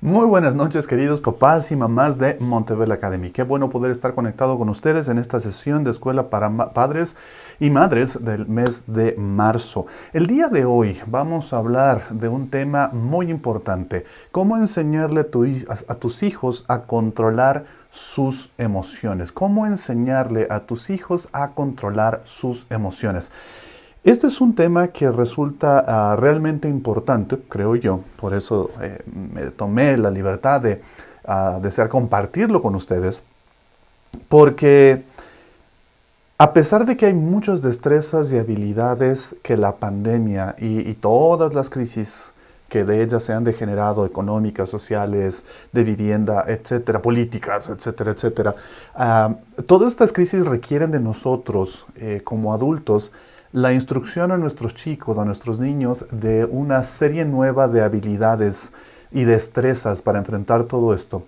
Muy buenas noches, queridos papás y mamás de Montebello Academy. Qué bueno poder estar conectado con ustedes en esta sesión de escuela para padres y madres del mes de marzo. El día de hoy vamos a hablar de un tema muy importante: cómo enseñarle a tus hijos a controlar sus emociones. Cómo enseñarle a tus hijos a controlar sus emociones. Este es un tema que resulta realmente importante, creo yo. Por eso me tomé la libertad de desear compartirlo con ustedes. Porque a pesar de que hay muchas destrezas y habilidades que la pandemia y todas las crisis que de ellas se han degenerado, económicas, sociales, de vivienda, etcétera, políticas, etcétera, etcétera, todas estas crisis requieren de nosotros como adultos la instrucción a nuestros chicos, a nuestros niños, de una serie nueva de habilidades y destrezas para enfrentar todo esto.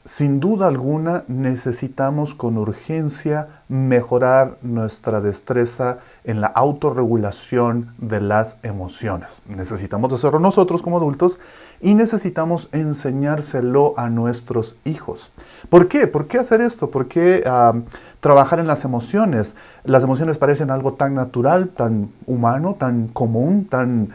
Sin duda alguna necesitamos con urgencia mejorar nuestra destreza en la autorregulación de las emociones. Necesitamos hacerlo nosotros como adultos y necesitamos enseñárselo a nuestros hijos. ¿Por qué? ¿Por qué hacer esto? ¿Por qué trabajar en las emociones? Las emociones parecen algo tan natural, tan humano, tan común, tan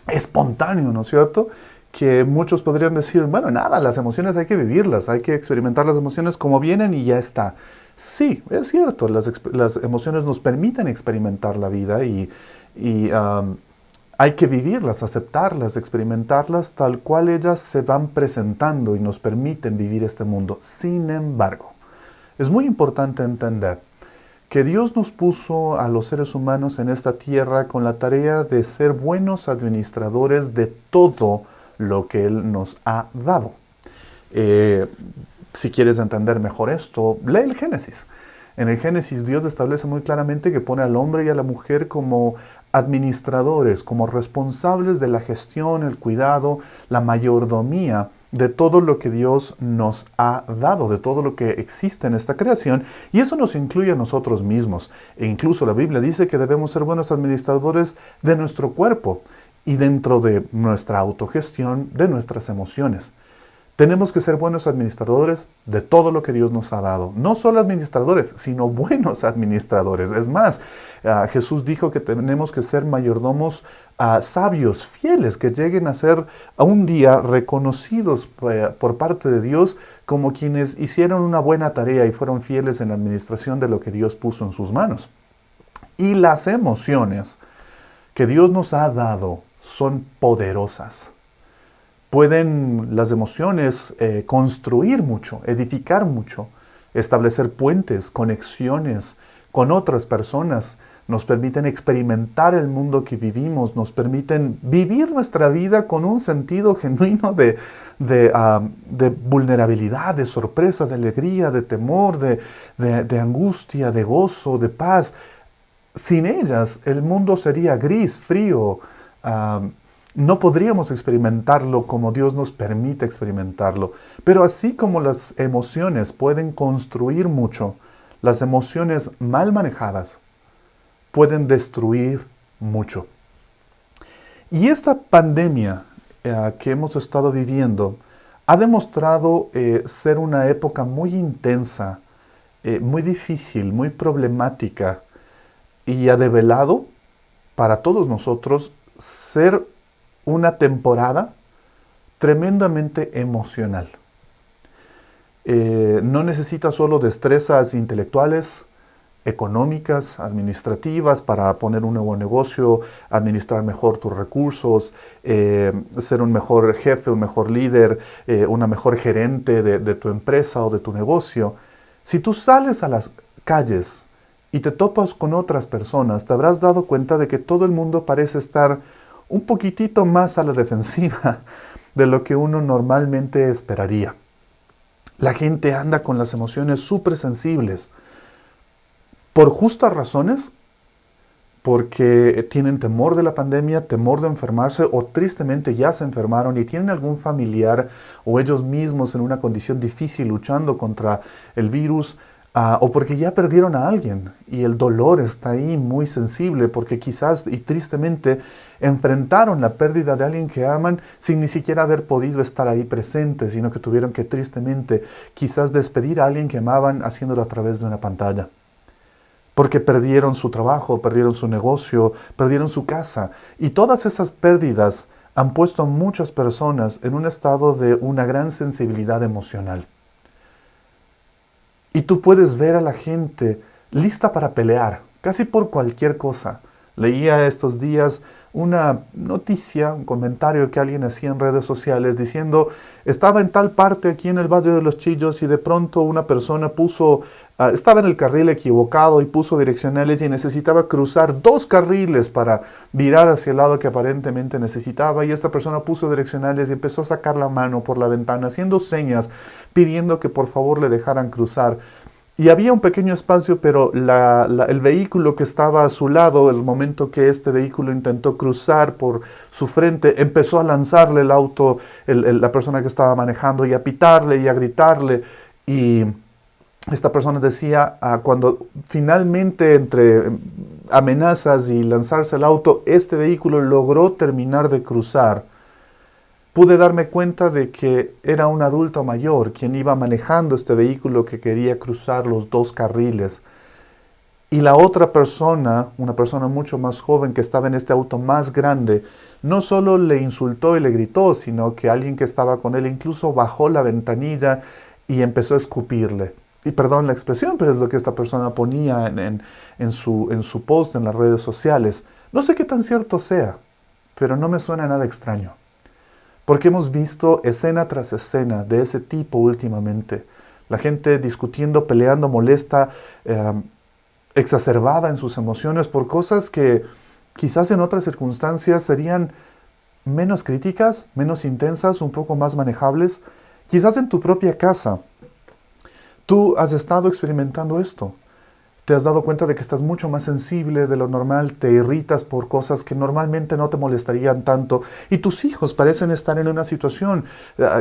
espontáneo, ¿no es cierto?, que muchos podrían decir, bueno, nada, las emociones hay que vivirlas, hay que experimentar las emociones como vienen y ya está. Sí, es cierto, las emociones nos permiten experimentar la vida y hay que vivirlas, aceptarlas, experimentarlas tal cual ellas se van presentando y nos permiten vivir este mundo. Sin embargo, es muy importante entender que Dios nos puso a los seres humanos en esta tierra con la tarea de ser buenos administradores de todo lo que Él nos ha dado. Si quieres entender mejor esto, lee el Génesis. En el Génesis Dios establece muy claramente que pone al hombre y a la mujer como administradores, como responsables de la gestión, el cuidado, la mayordomía de todo lo que Dios nos ha dado, de todo lo que existe en esta creación, y eso nos incluye a nosotros mismos. E incluso la Biblia dice que debemos ser buenos administradores de nuestro cuerpo y dentro de nuestra autogestión de nuestras emociones. Tenemos que ser buenos administradores de todo lo que Dios nos ha dado. No solo administradores, sino buenos administradores. Es más, Jesús dijo que tenemos que ser mayordomos sabios, fieles, que lleguen a ser a un día reconocidos por parte de Dios como quienes hicieron una buena tarea y fueron fieles en la administración de lo que Dios puso en sus manos. Y las emociones que Dios nos ha dado son poderosas. Pueden las emociones construir mucho, edificar mucho, establecer puentes, conexiones con otras personas, nos permiten experimentar el mundo que vivimos, nos permiten vivir nuestra vida con un sentido genuino de vulnerabilidad, de sorpresa, de alegría, de temor, de angustia, de gozo, de paz. Sin ellas, el mundo sería gris, frío. No podríamos experimentarlo como Dios nos permite experimentarlo. Pero así como las emociones pueden construir mucho, las emociones mal manejadas pueden destruir mucho. Y esta pandemia que hemos estado viviendo ha demostrado ser una época muy intensa, muy difícil, muy problemática, y ha develado para todos nosotros ser una temporada tremendamente emocional. No necesita solo destrezas intelectuales, económicas, administrativas para poner un nuevo negocio, administrar mejor tus recursos, ser un mejor jefe, un mejor líder, una mejor gerente de tu empresa o de tu negocio. Si tú sales a las calles y te topas con otras personas, te habrás dado cuenta de que todo el mundo parece estar un poquitito más a la defensiva de lo que uno normalmente esperaría. La gente anda con las emociones súper sensibles, por justas razones, porque tienen temor de la pandemia, temor de enfermarse, o tristemente ya se enfermaron y tienen algún familiar o ellos mismos en una condición difícil luchando contra el virus, o porque ya perdieron a alguien y el dolor está ahí muy sensible, porque quizás y tristemente enfrentaron la pérdida de alguien que aman sin ni siquiera haber podido estar ahí presente, sino que tuvieron que tristemente quizás despedir a alguien que amaban haciéndolo a través de una pantalla. Porque perdieron su trabajo, perdieron su negocio, perdieron su casa. Y todas esas pérdidas han puesto a muchas personas en un estado de una gran sensibilidad emocional. Y tú puedes ver a la gente lista para pelear, casi por cualquier cosa. Leía estos días una noticia, un comentario que alguien hacía en redes sociales diciendo, estaba en tal parte aquí en el barrio de Los Chillos y de pronto una persona estaba en el carril equivocado y puso direccionales y necesitaba cruzar 2 carriles para virar hacia el lado que aparentemente necesitaba, y esta persona puso direccionales y empezó a sacar la mano por la ventana haciendo señas pidiendo que por favor le dejaran cruzar. Y había un pequeño espacio, pero el vehículo que estaba a su lado, el momento que este vehículo intentó cruzar por su frente, empezó a lanzarle el auto, la persona que estaba manejando, y a pitarle y a gritarle. Y esta persona decía, cuando finalmente entre amenazas y lanzarse el auto, este vehículo logró terminar de cruzar, pude darme cuenta de que era un adulto mayor quien iba manejando este vehículo que quería cruzar los 2 carriles. Y la otra persona, una persona mucho más joven que estaba en este auto más grande, no solo le insultó y le gritó, sino que alguien que estaba con él incluso bajó la ventanilla y empezó a escupirle. Y perdón la expresión, pero es lo que esta persona ponía en su post en las redes sociales. No sé qué tan cierto sea, pero no me suena nada extraño. Porque hemos visto escena tras escena de ese tipo últimamente. La gente discutiendo, peleando, molesta, exacerbada en sus emociones por cosas que quizás en otras circunstancias serían menos críticas, menos intensas, un poco más manejables. Quizás en tu propia casa tú has estado experimentando esto. Te has dado cuenta de que estás mucho más sensible de lo normal, te irritas por cosas que normalmente no te molestarían tanto, y tus hijos parecen estar en una situación,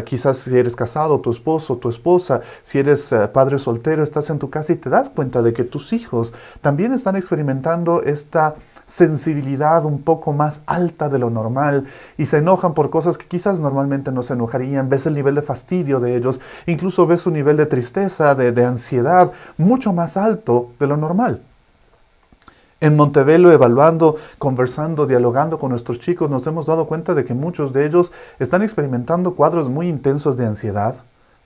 quizás si eres casado, tu esposo, tu esposa, si eres padre soltero, estás en tu casa y te das cuenta de que tus hijos también están experimentando esta sensibilidad un poco más alta de lo normal y se enojan por cosas que quizás normalmente no se enojarían. Ves el nivel de fastidio de ellos, incluso ves su nivel de tristeza, de ansiedad mucho más alto de lo normal. En Montevelo, evaluando, conversando, dialogando con nuestros chicos, nos hemos dado cuenta de que muchos de ellos están experimentando cuadros muy intensos de ansiedad,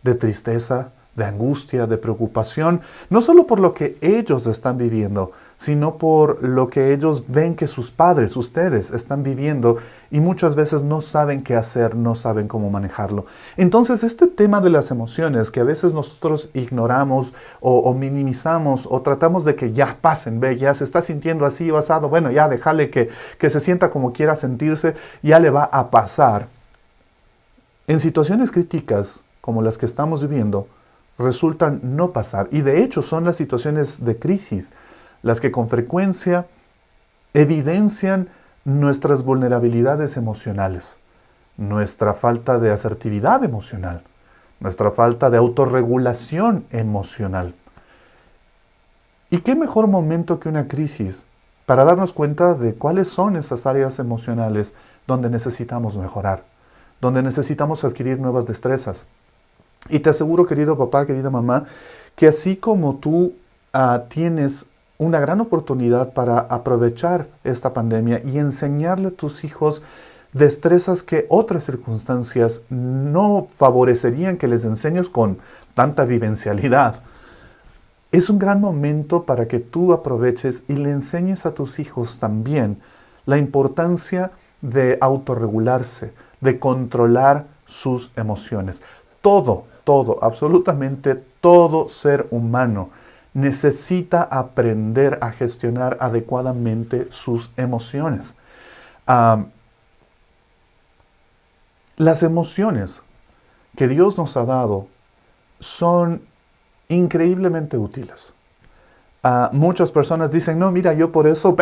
de tristeza, de angustia, de preocupación, no solo por lo que ellos están viviendo, sino por lo que ellos ven que sus padres, ustedes, están viviendo y muchas veces no saben qué hacer, no saben cómo manejarlo. Entonces, este tema de las emociones que a veces nosotros ignoramos o minimizamos o tratamos de que ya pasen, ve, ya se está sintiendo así o asado, bueno, ya déjale que se sienta como quiera sentirse, ya le va a pasar. En situaciones críticas como las que estamos viviendo, resultan no pasar. Y de hecho son las situaciones de crisis las que con frecuencia evidencian nuestras vulnerabilidades emocionales, nuestra falta de asertividad emocional, nuestra falta de autorregulación emocional. ¿Y qué mejor momento que una crisis para darnos cuenta de cuáles son esas áreas emocionales donde necesitamos mejorar, donde necesitamos adquirir nuevas destrezas? Y te aseguro, querido papá, querida mamá, que así como tú tienes una gran oportunidad para aprovechar esta pandemia y enseñarle a tus hijos destrezas que otras circunstancias no favorecerían que les enseñes con tanta vivencialidad, es un gran momento para que tú aproveches y le enseñes a tus hijos también la importancia de autorregularse, de controlar sus emociones. Todo, absolutamente todo ser humano necesita aprender a gestionar adecuadamente sus emociones. Las emociones que Dios nos ha dado son increíblemente útiles. Muchas personas dicen, no, mira, yo por eso,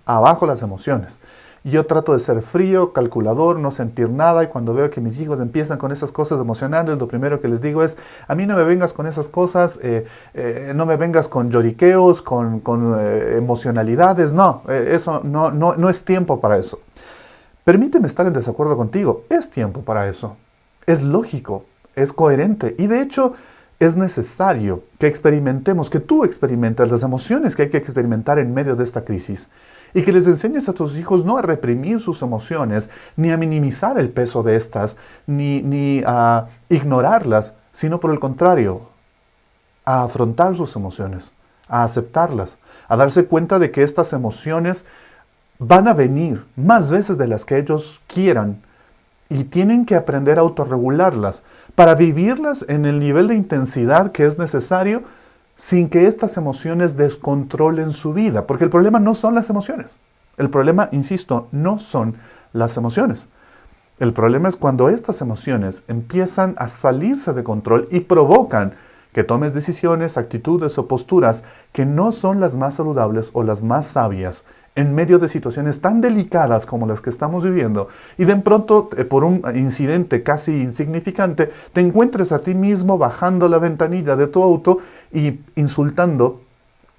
abajo las emociones. Yo trato de ser frío, calculador, no sentir nada, y cuando veo que mis hijos empiezan con esas cosas emocionales, lo primero que les digo es, a mí no me vengas con esas cosas, no me vengas con lloriqueos, con emocionalidades, no, eso no es tiempo para eso. Permíteme estar en desacuerdo contigo. Es tiempo para eso. Es lógico, es coherente y de hecho es necesario que experimentemos, que tú experimentes las emociones que hay que experimentar en medio de esta crisis y que les enseñes a tus hijos no a reprimir sus emociones, ni a minimizar el peso de estas, ni a ignorarlas, sino por el contrario, a afrontar sus emociones, a aceptarlas, a darse cuenta de que estas emociones van a venir más veces de las que ellos quieran y tienen que aprender a autorregularlas para vivirlas en el nivel de intensidad que es necesario sin que estas emociones descontrolen su vida. Porque el problema no son las emociones. El problema, insisto, no son las emociones. El problema es cuando estas emociones empiezan a salirse de control y provocan que tomes decisiones, actitudes o posturas que no son las más saludables o las más sabias en medio de situaciones tan delicadas como las que estamos viviendo, y de pronto, por un incidente casi insignificante, te encuentres a ti mismo bajando la ventanilla de tu auto y insultando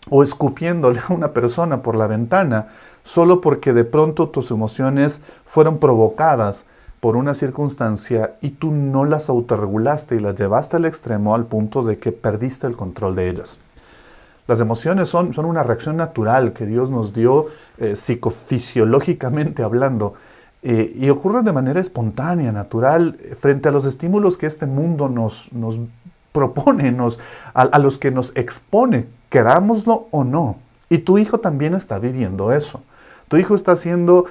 o escupiéndole a una persona por la ventana, solo porque de pronto tus emociones fueron provocadas por una circunstancia y tú no las autorregulaste y las llevaste al extremo al punto de que perdiste el control de ellas. Las emociones son una reacción natural que Dios nos dio psicofisiológicamente hablando y ocurren de manera espontánea, natural, frente a los estímulos que este mundo nos propone, a los que nos expone, querámoslo o no. Y tu hijo también está viviendo eso. Tu hijo está siendo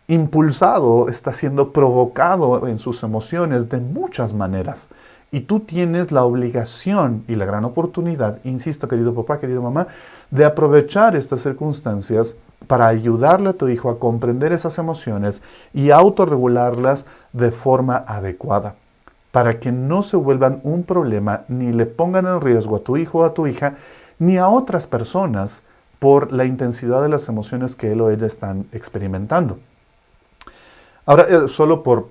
impulsado, está siendo provocado en sus emociones de muchas maneras. Y tú tienes la obligación y la gran oportunidad, insisto, querido papá, querida mamá, de aprovechar estas circunstancias para ayudarle a tu hijo a comprender esas emociones y autorregularlas de forma adecuada, para que no se vuelvan un problema ni le pongan en riesgo a tu hijo o a tu hija, ni a otras personas por la intensidad de las emociones que él o ella están experimentando. Ahora, solo por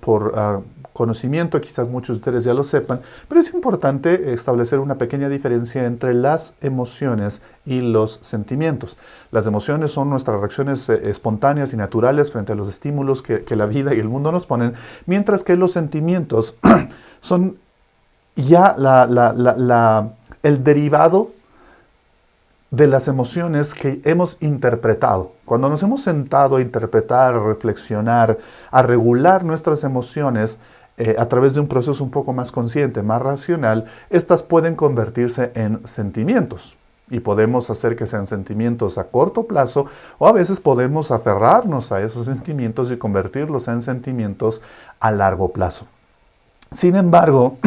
conocimiento, quizás muchos de ustedes ya lo sepan, pero es importante establecer una pequeña diferencia entre las emociones y los sentimientos. Las emociones son nuestras reacciones espontáneas y naturales frente a los estímulos que la vida y el mundo nos ponen, mientras que los sentimientos son ya el derivado de las emociones que hemos interpretado. Cuando nos hemos sentado a interpretar, a reflexionar, a regular nuestras emociones a través de un proceso un poco más consciente, más racional, estas pueden convertirse en sentimientos. Y podemos hacer que sean sentimientos a corto plazo, o a veces podemos aferrarnos a esos sentimientos y convertirlos en sentimientos a largo plazo. Sin embargo,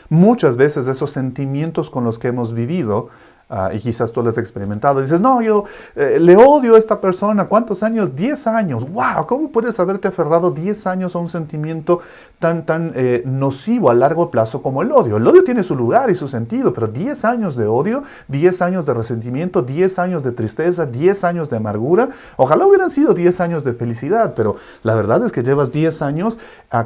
muchas veces esos sentimientos con los que hemos vivido, y quizás tú lo has experimentado, y dices, no, yo le odio a esta persona, ¿cuántos años? 10 años, wow, ¿cómo puedes haberte aferrado 10 años a un sentimiento tan nocivo a largo plazo como el odio? El odio tiene su lugar y su sentido, pero 10 años de odio, 10 años de resentimiento, 10 años de tristeza, 10 años de amargura, ojalá hubieran sido 10 años de felicidad, pero la verdad es que llevas 10 años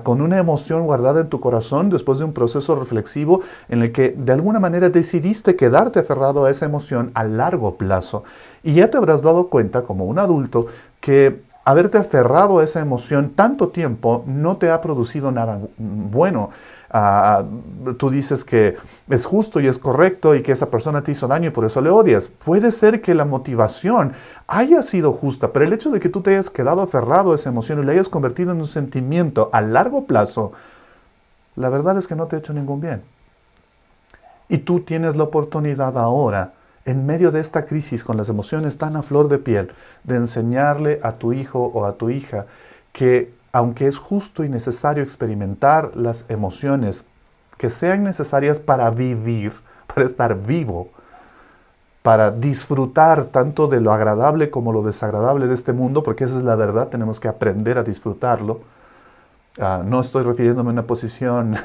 con una emoción guardada en tu corazón después de un proceso reflexivo en el que de alguna manera decidiste quedarte aferrado a esa emoción a largo plazo. Y ya te habrás dado cuenta como un adulto que haberte aferrado a esa emoción tanto tiempo no te ha producido nada bueno. Tú dices que es justo y es correcto y que esa persona te hizo daño y por eso le odias. Puede ser que la motivación haya sido justa, pero el hecho de que tú te hayas quedado aferrado a esa emoción y la hayas convertido en un sentimiento a largo plazo, la verdad es que no te ha hecho ningún bien. Y tú tienes la oportunidad ahora, en medio de esta crisis con las emociones tan a flor de piel, de enseñarle a tu hijo o a tu hija que aunque es justo y necesario experimentar las emociones que sean necesarias para vivir, para estar vivo, para disfrutar tanto de lo agradable como lo desagradable de este mundo, porque esa es la verdad, tenemos que aprender a disfrutarlo. No estoy refiriéndome a una posición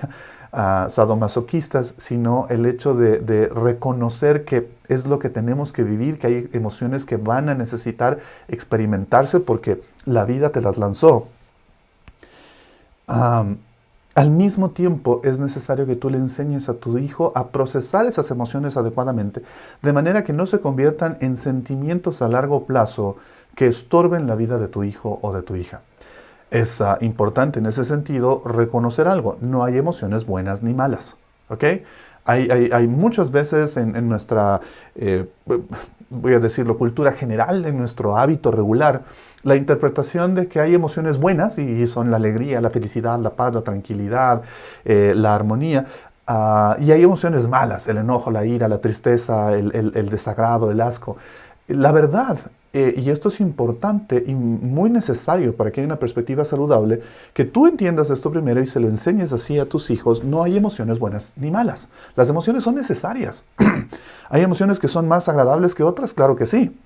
sadomasoquistas, sino el hecho de reconocer que es lo que tenemos que vivir, que hay emociones que van a necesitar experimentarse porque la vida te las lanzó. Al mismo tiempo es necesario que tú le enseñes a tu hijo a procesar esas emociones adecuadamente, de manera que no se conviertan en sentimientos a largo plazo que estorben la vida de tu hijo o de tu hija. Es importante en ese sentido reconocer algo. No hay emociones buenas ni malas. ¿Ok? Hay muchas veces en nuestra, voy a decirlo, cultura general, en nuestro hábito regular, la interpretación de que hay emociones buenas y son la alegría, la felicidad, la paz, la tranquilidad, la armonía. Y hay emociones malas, el enojo, la ira, la tristeza, el desagrado, el asco. La verdad, y esto es importante y muy necesario para que haya una perspectiva saludable, que tú entiendas esto primero y se lo enseñes así a tus hijos. No hay emociones buenas ni malas. Las emociones son necesarias. ¿Hay emociones que son más agradables que otras? Claro que sí.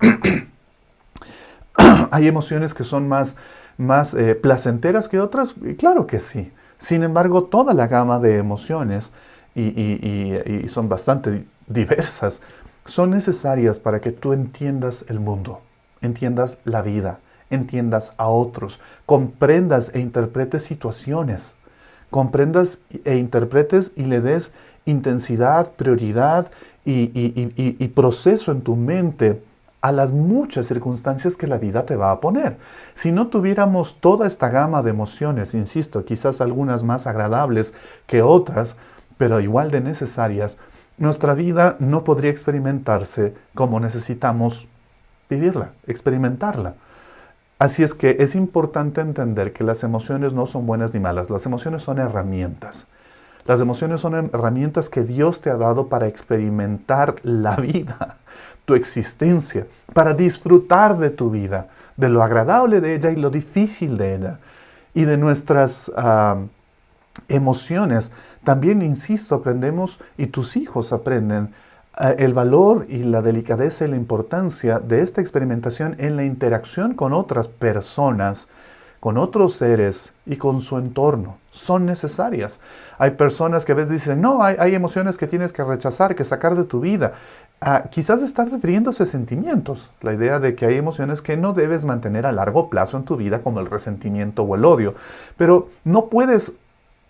¿Hay emociones que son más placenteras que otras? Claro que sí. Sin embargo, toda la gama de emociones, y son bastante diversas, son necesarias para que tú entiendas el mundo, entiendas la vida, entiendas a otros, comprendas e interpretes situaciones, comprendas e interpretes y le des intensidad, prioridad y proceso en tu mente a las muchas circunstancias que la vida te va a poner. Si no tuviéramos toda esta gama de emociones, insisto, quizás algunas más agradables que otras, pero igual de necesarias, nuestra vida no podría experimentarse como necesitamos vivirla, experimentarla. Así es que es importante entender que las emociones no son buenas ni malas, las emociones son herramientas. Las emociones son herramientas que Dios te ha dado para experimentar la vida, tu existencia, para disfrutar de tu vida, de lo agradable de ella y lo difícil de ella. Y de nuestras emociones, también, insisto, aprendemos y tus hijos aprenden el valor y la delicadeza y la importancia de esta experimentación en la interacción con otras personas, con otros seres y con su entorno. Son necesarias. Hay personas que a veces dicen, no, hay emociones que tienes que rechazar, que sacar de tu vida. Quizás están refiriéndose a sentimientos. La idea de que hay emociones que no debes mantener a largo plazo en tu vida, como el resentimiento o el odio. Pero no puedes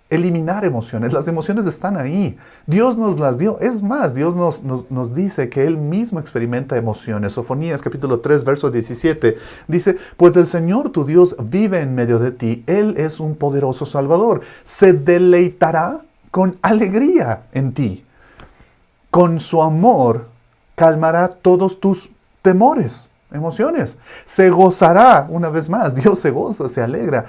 eliminar emociones. Las emociones están ahí. Dios nos las dio. Es más, Dios nos dice que Él mismo experimenta emociones. Sofonías capítulo 3, verso 17 dice, pues el Señor tu Dios vive en medio de ti. Él es un poderoso Salvador. Se deleitará con alegría en ti. Con su amor calmará todos tus temores. Emociones. Se gozará, una vez más, Dios se goza, se alegra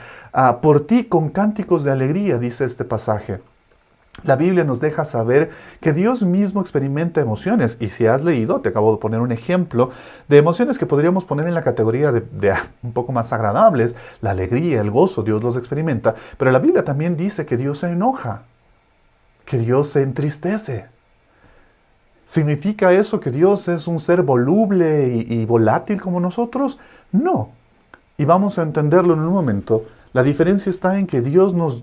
por ti con cánticos de alegría, dice este pasaje. La Biblia nos deja saber que Dios mismo experimenta emociones. Y si has leído, te acabo de poner un ejemplo de emociones que podríamos poner en la categoría de un poco más agradables. La alegría, el gozo, Dios los experimenta. Pero la Biblia también dice que Dios se enoja, que Dios se entristece. ¿Significa eso que Dios es un ser voluble y volátil como nosotros? No. Y vamos a entenderlo en un momento. La diferencia está en que Dios nos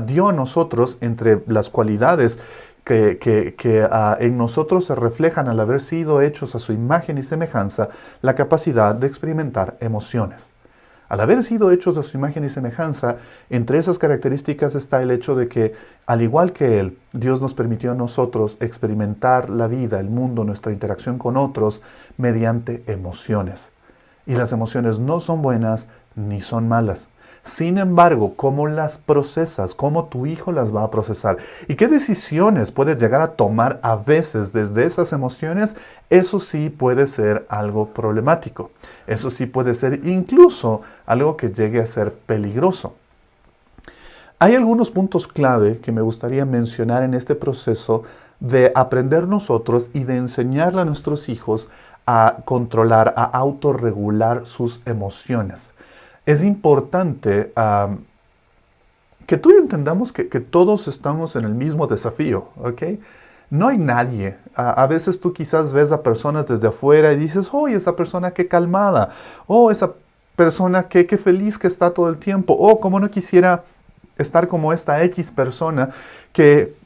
dio a nosotros, entre las cualidades que en nosotros se reflejan al haber sido hechos a su imagen y semejanza, la capacidad de experimentar emociones. Al haber sido hechos a su imagen y semejanza, entre esas características está el hecho de que, al igual que Él, Dios nos permitió a nosotros experimentar la vida, el mundo, nuestra interacción con otros, mediante emociones. Y las emociones no son buenas ni son malas. Sin embargo, ¿cómo las procesas? ¿Cómo tu hijo las va a procesar? ¿Y qué decisiones puedes llegar a tomar a veces desde esas emociones? Eso sí puede ser algo problemático. Eso sí puede ser incluso algo que llegue a ser peligroso. Hay algunos puntos clave que me gustaría mencionar en este proceso de aprender nosotros y de enseñarle a nuestros hijos a controlar, a autorregular sus emociones. Es importante que tú y yo entendamos que todos estamos en el mismo desafío, ¿ok? No hay nadie. A veces tú quizás ves a personas desde afuera y dices, oh, esa persona qué calmada. Oh, esa persona qué feliz que está todo el tiempo. Oh, cómo no quisiera estar como esta X persona que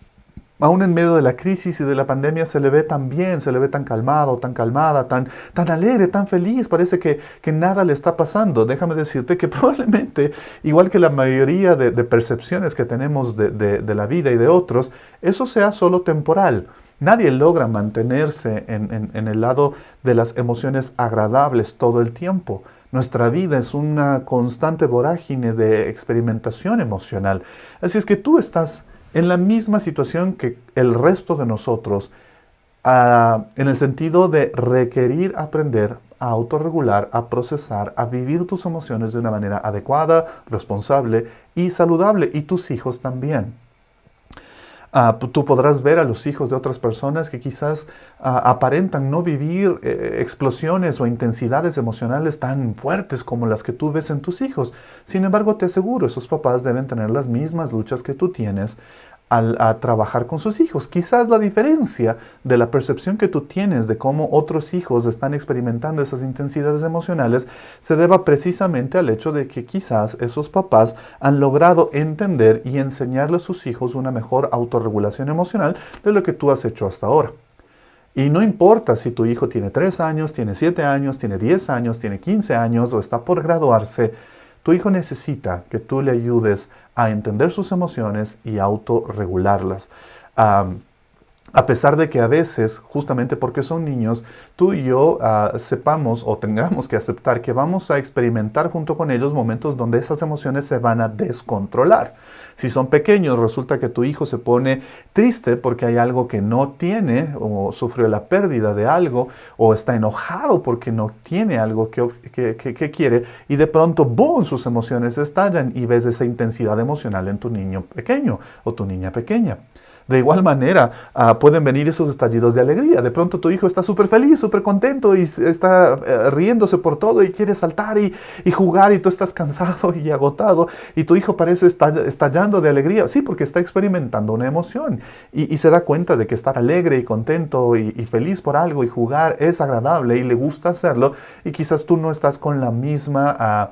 aún en medio de la crisis y de la pandemia se le ve tan bien, se le ve tan calmado, tan calmada, tan alegre, tan feliz. Parece que nada le está pasando. Déjame decirte que probablemente, igual que la mayoría de percepciones que tenemos de la vida y de otros, eso sea solo temporal. Nadie logra mantenerse en el lado de las emociones agradables todo el tiempo. Nuestra vida es una constante vorágine de experimentación emocional. Así es que tú estás en la misma situación que el resto de nosotros, en el sentido de requerir aprender a autorregular, a procesar, a vivir tus emociones de una manera adecuada, responsable y saludable, y tus hijos también. Tú podrás ver a los hijos de otras personas que quizás aparentan no vivir explosiones o intensidades emocionales tan fuertes como las que tú ves en tus hijos. Sin embargo, te aseguro, esos papás deben tener las mismas luchas que tú tienes a trabajar con sus hijos. Quizás la diferencia de la percepción que tú tienes de cómo otros hijos están experimentando esas intensidades emocionales se deba precisamente al hecho de que quizás esos papás han logrado entender y enseñarle a sus hijos una mejor autorregulación emocional de lo que tú has hecho hasta ahora. Y no importa si tu hijo tiene 3 años, tiene 7 años, tiene 10 años, tiene 15 años o está por graduarse, tu hijo necesita que tú le ayudes a entender sus emociones y autorregularlas. A pesar de que a veces, justamente porque son niños, tú y yo sepamos o tengamos que aceptar que vamos a experimentar junto con ellos momentos donde esas emociones se van a descontrolar. Si son pequeños, resulta que tu hijo se pone triste porque hay algo que no tiene, o sufrió la pérdida de algo, o está enojado porque no tiene algo que quiere, y de pronto, ¡boom!, sus emociones estallan y ves esa intensidad emocional en tu niño pequeño o tu niña pequeña. De igual manera, pueden venir esos estallidos de alegría. De pronto tu hijo está súper feliz, súper contento y está riéndose por todo y quiere saltar y jugar, y tú estás cansado y agotado y tu hijo parece estallando de alegría. Sí, porque está experimentando una emoción y se da cuenta de que estar alegre y contento y feliz por algo y jugar es agradable y le gusta hacerlo, y quizás tú no estás con la misma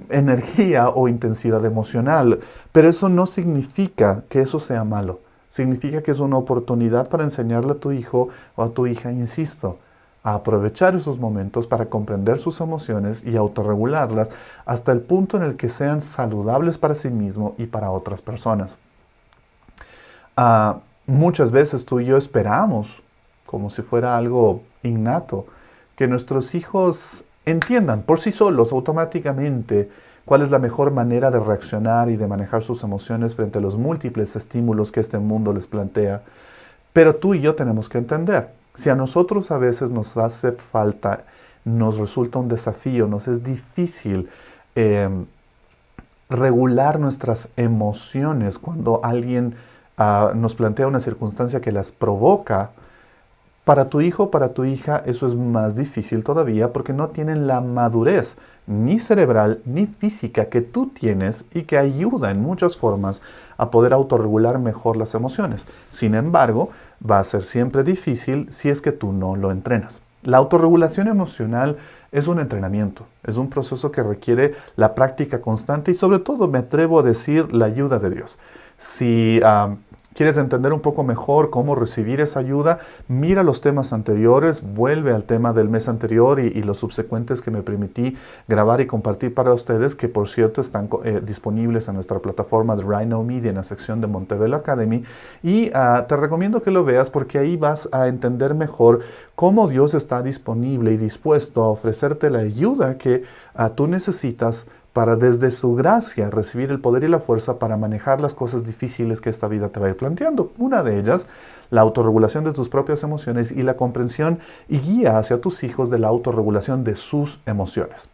energía o intensidad emocional, pero eso no significa que eso sea malo. Significa que es una oportunidad para enseñarle a tu hijo o a tu hija, insisto, a aprovechar esos momentos para comprender sus emociones y autorregularlas hasta el punto en el que sean saludables para sí mismo y para otras personas. Muchas veces tú y yo esperamos, como si fuera algo innato, que nuestros hijos entiendan por sí solos automáticamente cuál es la mejor manera de reaccionar y de manejar sus emociones frente a los múltiples estímulos que este mundo les plantea. Pero tú y yo tenemos que entender, si a nosotros a veces nos hace falta, nos resulta un desafío, nos es difícil regular nuestras emociones cuando alguien nos plantea una circunstancia que las provoca. Para tu hijo, para tu hija, eso es más difícil todavía porque no tienen la madurez ni cerebral ni física que tú tienes y que ayuda en muchas formas a poder autorregular mejor las emociones. Sin embargo, va a ser siempre difícil si es que tú no lo entrenas. La autorregulación emocional es un entrenamiento, es un proceso que requiere la práctica constante y, sobre todo, me atrevo a decir, la ayuda de Dios. Si quieres entender un poco mejor cómo recibir esa ayuda, mira los temas anteriores, vuelve al tema del mes anterior y los subsecuentes que me permití grabar y compartir para ustedes, que por cierto están disponibles en nuestra plataforma de Rhino Media en la sección de Montebello Academy. Y te recomiendo que lo veas porque ahí vas a entender mejor cómo Dios está disponible y dispuesto a ofrecerte la ayuda que tú necesitas para desde su gracia recibir el poder y la fuerza para manejar las cosas difíciles que esta vida te va a ir planteando. Una de ellas, la autorregulación de tus propias emociones y la comprensión y guía hacia tus hijos de la autorregulación de sus emociones.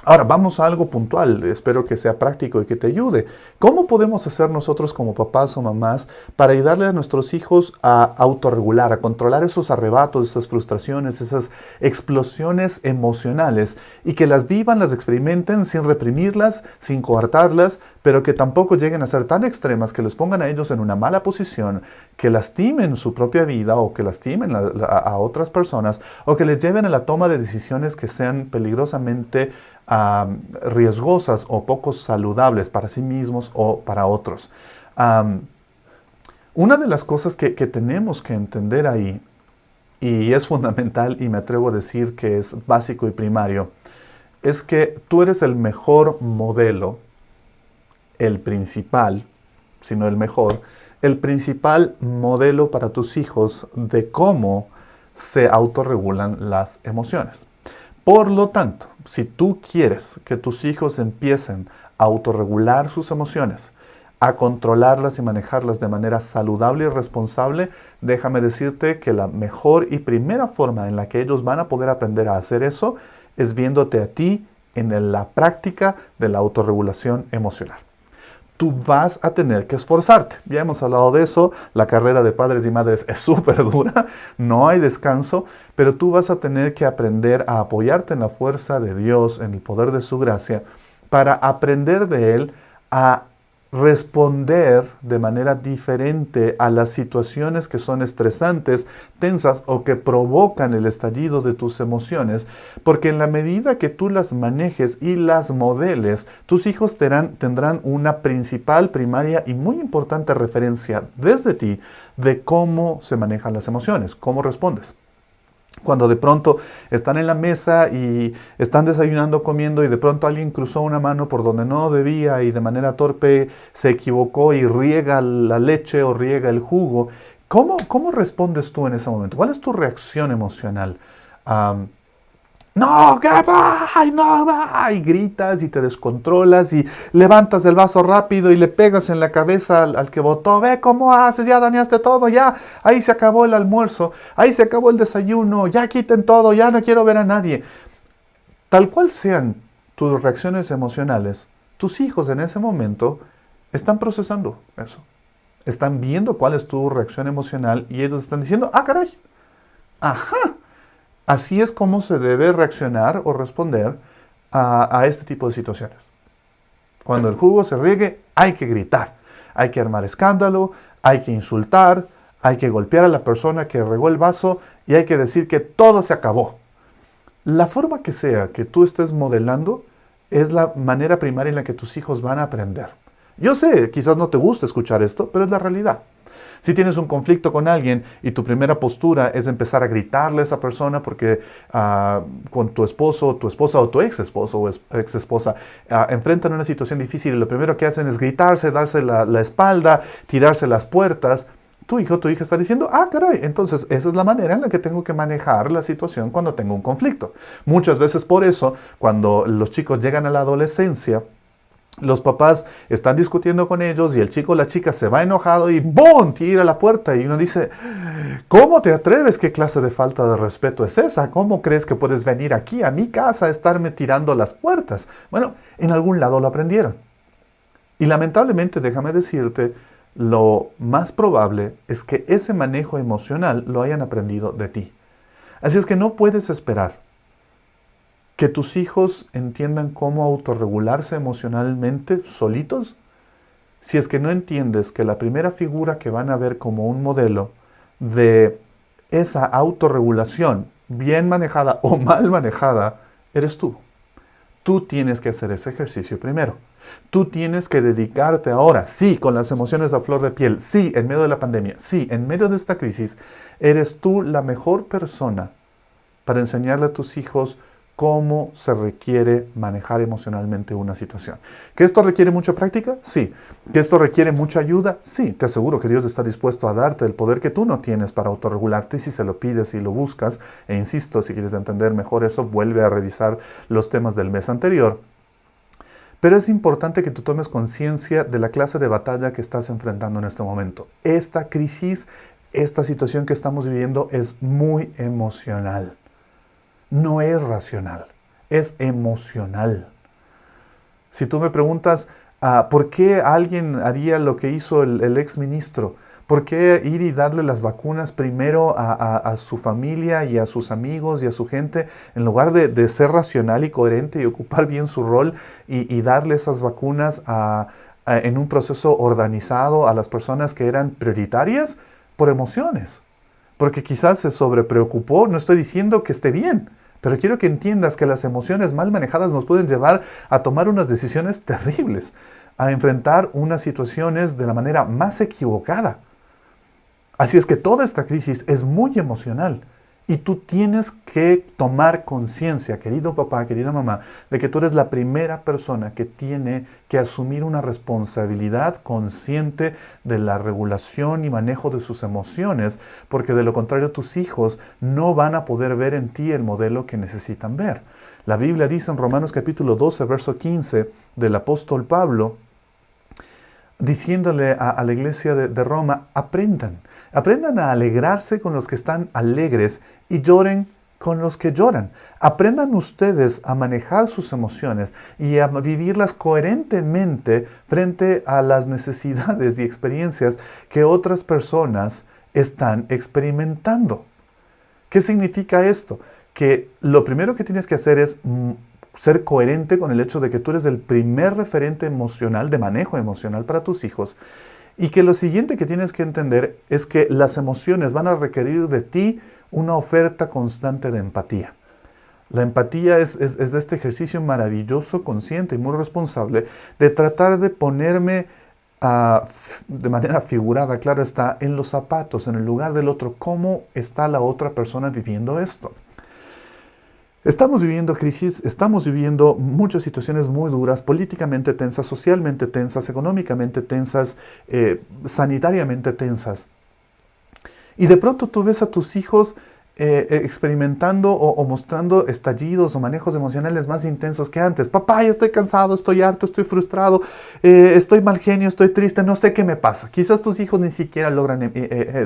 Ahora, vamos a algo puntual, espero que sea práctico y que te ayude. ¿Cómo podemos hacer nosotros como papás o mamás para ayudarle a nuestros hijos a autorregular, a controlar esos arrebatos, esas frustraciones, esas explosiones emocionales y que las vivan, las experimenten sin reprimirlas, sin coartarlas, pero que tampoco lleguen a ser tan extremas que los pongan a ellos en una mala posición, que lastimen su propia vida o que lastimen a otras personas o que les lleven a la toma de decisiones que sean peligrosamente riesgosas o poco saludables para sí mismos o para otros? Una de las cosas que tenemos que entender ahí, y es fundamental y me atrevo a decir que es básico y primario, es que tú eres el mejor modelo, el principal, si no el mejor, el principal modelo para tus hijos de cómo se autorregulan las emociones. Por lo tanto, si tú quieres que tus hijos empiecen a autorregular sus emociones, a controlarlas y manejarlas de manera saludable y responsable, déjame decirte que la mejor y primera forma en la que ellos van a poder aprender a hacer eso es viéndote a ti en la práctica de la autorregulación emocional. Tú vas a tener que esforzarte. Ya hemos hablado de eso, la carrera de padres y madres es súper dura, no hay descanso, pero tú vas a tener que aprender a apoyarte en la fuerza de Dios, en el poder de su gracia, para aprender de Él a responder de manera diferente a las situaciones que son estresantes, tensas o que provocan el estallido de tus emociones, porque en la medida que tú las manejes y las modeles, tus hijos tendrán una principal, primaria y muy importante referencia desde ti de cómo se manejan las emociones, cómo respondes. Cuando de pronto están en la mesa y están desayunando, comiendo y de pronto alguien cruzó una mano por donde no debía y de manera torpe se equivocó y riega la leche o riega el jugo, ¿cómo respondes tú en ese momento? ¿Cuál es tu reacción emocional? No, ¿qué va? ¡Ay, no va! Y gritas y te descontrolas y levantas el vaso rápido y le pegas en la cabeza al que botó. Ve cómo haces, ya dañaste todo, ya. Ahí se acabó el almuerzo, ahí se acabó el desayuno, ya quiten todo, ya no quiero ver a nadie. Tal cual sean tus reacciones emocionales, tus hijos en ese momento están procesando eso. Están viendo cuál es tu reacción emocional y ellos están diciendo, ¡ah, caray! ¡Ajá! Así es como se debe reaccionar o responder a este tipo de situaciones. Cuando el jugo se riegue, hay que gritar, hay que armar escándalo, hay que insultar, hay que golpear a la persona que regó el vaso y hay que decir que todo se acabó. La forma que sea que tú estés modelando es la manera primaria en la que tus hijos van a aprender. Yo sé, quizás no te guste escuchar esto, pero es la realidad. Si tienes un conflicto con alguien y tu primera postura es empezar a gritarle a esa persona porque con tu esposo, tu esposa o tu ex esposo o ex esposa enfrentan una situación difícil y lo primero que hacen es gritarse, darse la espalda, tirarse las puertas, tu hijo o tu hija está diciendo, ah, caray, entonces esa es la manera en la que tengo que manejar la situación cuando tengo un conflicto. Muchas veces por eso, cuando los chicos llegan a la adolescencia, los papás están discutiendo con ellos y el chico o la chica se va enojado y ¡boom! Tira la puerta y uno dice, ¿cómo te atreves? ¿Qué clase de falta de respeto es esa? ¿Cómo crees que puedes venir aquí a mi casa a estarme tirando las puertas? Bueno, en algún lado lo aprendieron. Y lamentablemente, déjame decirte, lo más probable es que ese manejo emocional lo hayan aprendido de ti. Así es que no puedes esperar que tus hijos entiendan cómo autorregularse emocionalmente solitos, si es que no entiendes que la primera figura que van a ver como un modelo de esa autorregulación, bien manejada o mal manejada, eres tú. Tú tienes que hacer ese ejercicio primero. Tú tienes que dedicarte ahora, sí, con las emociones a flor de piel, sí, en medio de la pandemia, sí, en medio de esta crisis, eres tú la mejor persona para enseñarle a tus hijos cómo se requiere manejar emocionalmente una situación. ¿Que esto requiere mucha práctica? Sí. ¿Que esto requiere mucha ayuda? Sí. Te aseguro que Dios está dispuesto a darte el poder que tú no tienes para autorregularte si se lo pides y lo buscas. E insisto, si quieres entender mejor eso, vuelve a revisar los temas del mes anterior. Pero es importante que tú tomes conciencia de la clase de batalla que estás enfrentando en este momento. Esta crisis, esta situación que estamos viviendo es muy emocional. No es racional, es emocional. Si tú me preguntas, ¿por qué alguien haría lo que hizo el ex ministro? ¿Por qué ir y darle las vacunas primero a su familia y a sus amigos y a su gente, en lugar de ser racional y coherente y ocupar bien su rol y darle esas vacunas en un proceso organizado a las personas que eran prioritarias? Por emociones. Porque quizás se sobrepreocupó, no estoy diciendo que esté bien, pero quiero que entiendas que las emociones mal manejadas nos pueden llevar a tomar unas decisiones terribles, a enfrentar unas situaciones de la manera más equivocada. Así es que toda esta crisis es muy emocional. Y tú tienes que tomar conciencia, querido papá, querida mamá, de que tú eres la primera persona que tiene que asumir una responsabilidad consciente de la regulación y manejo de sus emociones, porque de lo contrario tus hijos no van a poder ver en ti el modelo que necesitan ver. La Biblia dice en Romanos capítulo 12, verso 15 del apóstol Pablo, diciéndole a la iglesia de Roma, aprendan a alegrarse con los que están alegres y lloren con los que lloran. Aprendan ustedes a manejar sus emociones y a vivirlas coherentemente frente a las necesidades y experiencias que otras personas están experimentando. ¿Qué significa esto? Que lo primero que tienes que hacer es ser coherente con el hecho de que tú eres el primer referente emocional, de manejo emocional para tus hijos, y que lo siguiente que tienes que entender es que las emociones van a requerir de ti una oferta constante de empatía. La empatía es de este ejercicio maravilloso, consciente y muy responsable de tratar de ponerme de manera figurada, claro está, en los zapatos, en el lugar del otro, cómo está la otra persona viviendo esto. Estamos viviendo crisis, estamos viviendo muchas situaciones muy duras, políticamente tensas, socialmente tensas, económicamente tensas, sanitariamente tensas. Y de pronto tú ves a tus hijos experimentando o mostrando estallidos o manejos emocionales más intensos que antes. Papá, yo estoy cansado, estoy harto, estoy frustrado, estoy mal genio, estoy triste, no sé qué me pasa. Quizás tus hijos ni siquiera logran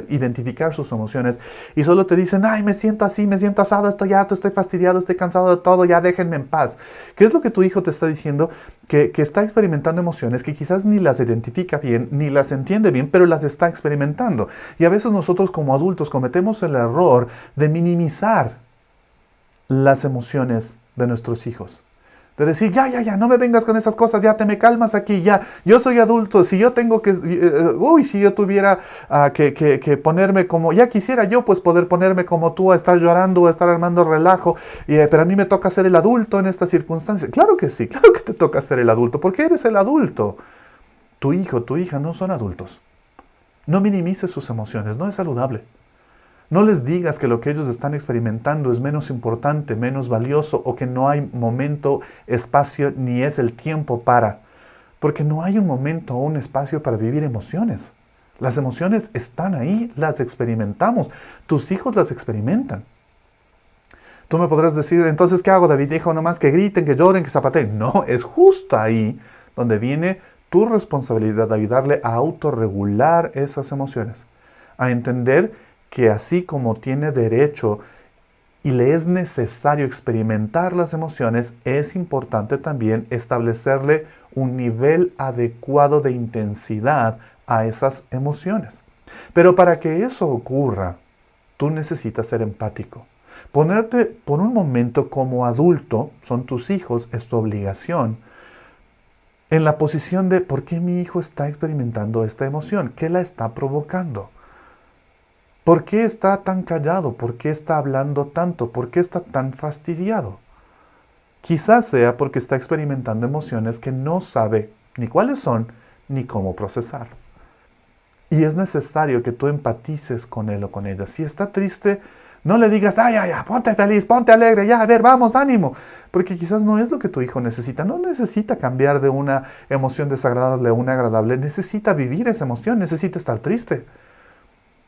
identificar sus emociones y solo te dicen, ay, me siento así, me siento asado, estoy harto, estoy fastidiado, estoy cansado de todo, ya déjenme en paz. ¿Qué es lo que tu hijo te está diciendo? Que está experimentando emociones que quizás ni las identifica bien, ni las entiende bien, pero las está experimentando. Y a veces nosotros como adultos cometemos el error de minimizar las emociones de nuestros hijos. De decir, ya, no me vengas con esas cosas, ya te me calmas aquí, ya, yo soy adulto, si yo tengo que, si yo tuviera que ponerme como, ya quisiera yo pues poder ponerme como tú, a estar llorando, a estar armando relajo, pero a mí me toca ser el adulto en estas circunstancias. Claro que sí, claro que te toca ser el adulto, porque eres el adulto. Tu hijo, tu hija no son adultos. No minimices sus emociones, no es saludable. No les digas que lo que ellos están experimentando es menos importante, menos valioso o que no hay momento, espacio ni es el tiempo para. Porque no hay un momento o un espacio para vivir emociones. Las emociones están ahí, las experimentamos. Tus hijos las experimentan. Tú me podrás decir, entonces, ¿qué hago, David? Hijo, nomás que griten, que lloren, que zapateen. No, es justo ahí donde viene tu responsabilidad de ayudarle a autorregular esas emociones. A entender que así como tiene derecho y le es necesario experimentar las emociones, es importante también establecerle un nivel adecuado de intensidad a esas emociones. Pero para que eso ocurra, tú necesitas ser empático. Ponerte por un momento como adulto, son tus hijos, es tu obligación, en la posición de ¿por qué mi hijo está experimentando esta emoción? ¿Qué la está provocando? ¿Por qué está tan callado? ¿Por qué está hablando tanto? ¿Por qué está tan fastidiado? Quizás sea porque está experimentando emociones que no sabe ni cuáles son ni cómo procesar. Y es necesario que tú empatices con él o con ella. Si está triste, no le digas, ay, ponte feliz, ponte alegre, ya, a ver, vamos, ánimo. Porque quizás no es lo que tu hijo necesita. No necesita cambiar de una emoción desagradable a una agradable. Necesita vivir esa emoción, necesita estar triste.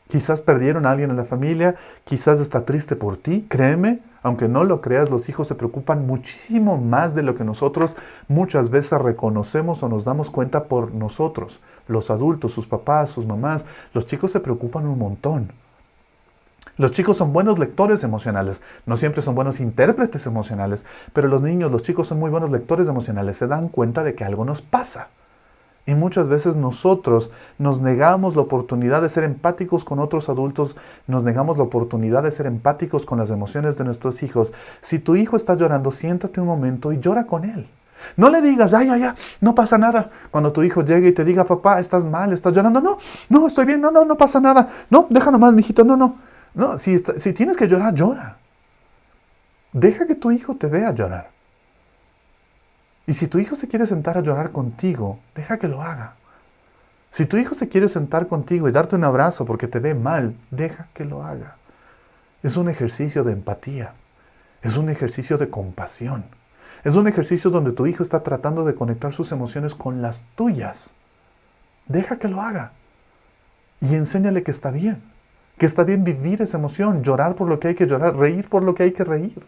Quizás perdieron a alguien en la familia, quizás está triste por ti. Créeme, aunque no lo creas, los hijos se preocupan muchísimo más de lo que nosotros muchas veces reconocemos o nos damos cuenta por nosotros. Los adultos, sus papás, sus mamás, los chicos se preocupan un montón. Los chicos son buenos lectores emocionales, no siempre son buenos intérpretes emocionales, pero los niños, los chicos son muy buenos lectores emocionales, se dan cuenta de que algo nos pasa. Y muchas veces nosotros nos negamos la oportunidad de ser empáticos con otros adultos, nos negamos la oportunidad de ser empáticos con las emociones de nuestros hijos. Si tu hijo está llorando, siéntate un momento y llora con él. No le digas, ya, no pasa nada. Cuando tu hijo llegue y te diga, papá, estás mal, estás llorando. No, estoy bien, no pasa nada. No, deja nomás, mijito, no. No, si tienes que llorar, llora. Deja que tu hijo te vea llorar. Y si tu hijo se quiere sentar a llorar contigo, deja que lo haga. Si tu hijo se quiere sentar contigo y darte un abrazo porque te ve mal, deja que lo haga. Es un ejercicio de empatía. Es un ejercicio de compasión. Es un ejercicio donde tu hijo está tratando de conectar sus emociones con las tuyas. Deja que lo haga. Y enséñale que está bien. Que está bien vivir esa emoción, llorar por lo que hay que llorar, reír por lo que hay que reír.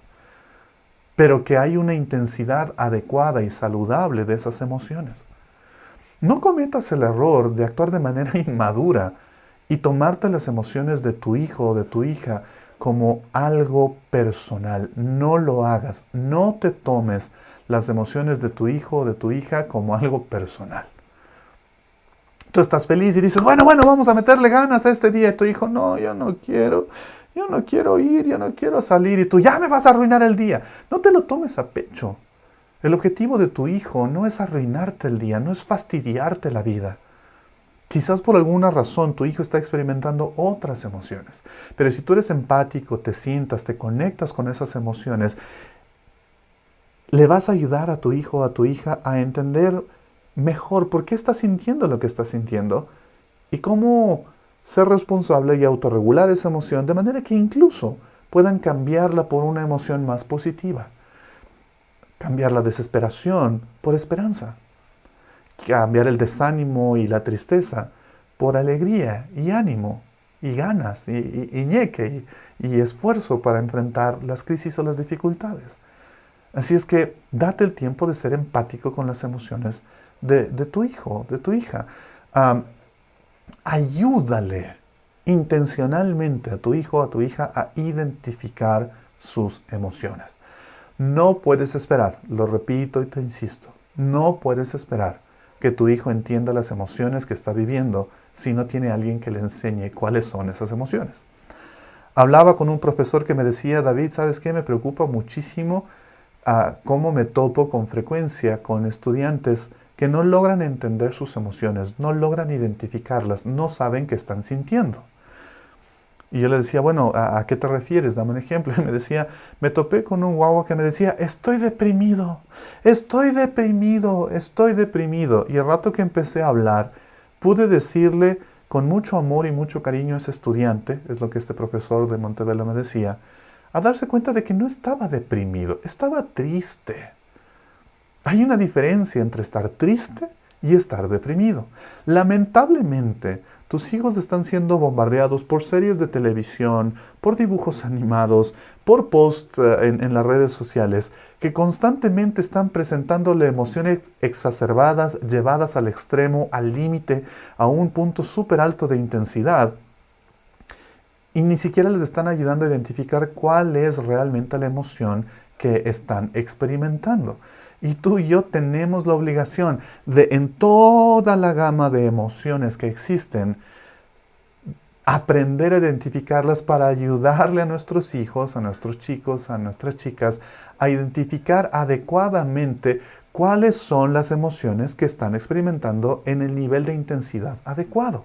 Pero que hay una intensidad adecuada y saludable de esas emociones. No cometas el error de actuar de manera inmadura y tomarte las emociones de tu hijo o de tu hija como algo personal. No lo hagas. No te tomes las emociones de tu hijo o de tu hija como algo personal. Tú estás feliz y dices, bueno, vamos a meterle ganas a este día. Y tu hijo, no, yo no quiero ir, yo no quiero salir. Y tú, ya me vas a arruinar el día. No te lo tomes a pecho. El objetivo de tu hijo no es arruinarte el día, no es fastidiarte la vida. Quizás por alguna razón tu hijo está experimentando otras emociones. Pero si tú eres empático, te sientas, te conectas con esas emociones, le vas a ayudar a tu hijo o a tu hija a entender mejor por qué está sintiendo lo que está sintiendo y cómo ser responsable y autorregular esa emoción de manera que incluso puedan cambiarla por una emoción más positiva. Cambiar la desesperación por esperanza. Cambiar el desánimo y la tristeza por alegría y ánimo y ganas y ñeque y esfuerzo para enfrentar las crisis o las dificultades. Así es que date el tiempo de ser empático con las emociones de tu hijo, de tu hija. Ayúdale intencionalmente a tu hijo o a tu hija a identificar sus emociones. No puedes esperar, lo repito y te insisto, no puedes esperar que tu hijo entienda las emociones que está viviendo si no tiene alguien que le enseñe cuáles son esas emociones. Hablaba con un profesor que me decía, David, ¿sabes qué? Me preocupa muchísimo cómo me topo con frecuencia con estudiantes que no logran entender sus emociones, no logran identificarlas, no saben qué están sintiendo. Y yo le decía, bueno, ¿a qué te refieres? Dame un ejemplo. Y me decía, me topé con un guagua que me decía, estoy deprimido, estoy deprimido, estoy deprimido. Y el rato que empecé a hablar, pude decirle con mucho amor y mucho cariño a ese estudiante, es lo que este profesor de Montebello me decía, a darse cuenta de que no estaba deprimido, estaba triste. Hay una diferencia entre estar triste y estar deprimido. Lamentablemente, tus hijos están siendo bombardeados por series de televisión, por dibujos animados, por posts en las redes sociales, que constantemente están presentándole emociones exacerbadas, llevadas al extremo, al límite, a un punto súper alto de intensidad. Y ni siquiera les están ayudando a identificar cuál es realmente la emoción que están experimentando. Y tú y yo tenemos la obligación de, en toda la gama de emociones que existen, aprender a identificarlas para ayudarle a nuestros hijos, a nuestros chicos, a nuestras chicas, a identificar adecuadamente cuáles son las emociones que están experimentando en el nivel de intensidad adecuado.